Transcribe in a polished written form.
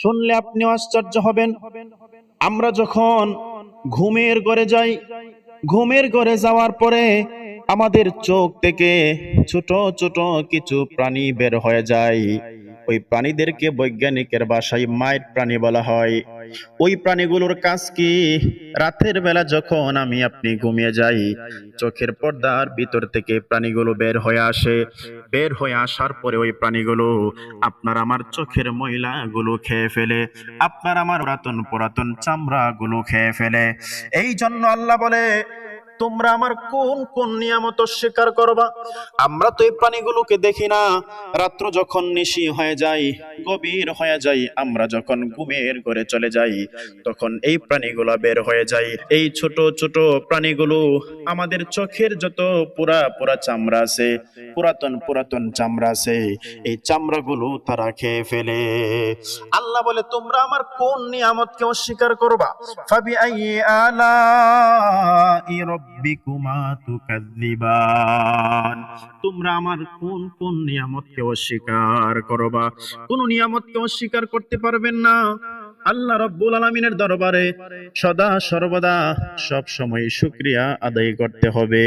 শুনলে আপনিও আশ্চর্য হবেন। আমরা যখন ঘুমের ঘরে যাই, ঘুমের ঘরে যাওয়ার পরে আমাদের চোখ থেকে ছোট ছোট কিছু প্রাণী বের হয়ে যায়। ওই প্রাণীদেরকে বৈজ্ঞানিকের ভাষায় মাইট প্রাণী বলা হয়। ওই প্রাণীগুলোর কাজ কি? রাতের বেলা যখন আমি আপনি ঘুমিয়ে যাই, চোখের পর্দার ভিতর থেকে প্রাণীগুলো বের হয়ে আসে। বের হয়ে আসার পরে ওই প্রাণীগুলো আপনার আমার চোখের ময়লাগুলো খেয়ে ফেলে, আপনার আমার পুরাতন পুরাতন চামড়াগুলো খেয়ে ফেলে। এই জন্য আল্লাহ বলে, তোমরা আমার কোন কোন নিয়ামত অস্বীকার করবা? আমরা তো এই প্রাণীগুলোকে দেখি না। রাত্র যখন নিশি হয়ে যায়, গভীর হয়ে যায়, আমরা যখন ঘুমের ঘরে চলে যাই, তখন এই প্রাণীগুলো বের হয়ে যায়। এই ছোট ছোট প্রাণীগুলো আমাদের চোখের যত পুরা পুরা চামড়া আছে, পুরাতন পুরাতন চামড়া আছে, এই চামড়াগুলো তারা খেয়ে ফেলে। আল্লাহ বলে, তোমরা আমার কোন নিয়ামতকে অস্বীকার করবা? ফাবিআইয়ি আলাই রাব্বিকুমা তুকাযযিবান। তোমরা আমার কোন কোন নিয়ামতকে অস্বীকার করবা? কোন নিয়ামতকে অস্বীকার করতে পারবেন না। আল্লাহ রাব্বুল আলামিনের দরবারে সদা সর্বদা সব সময় শুকরিয়া আদায় করতে হবে।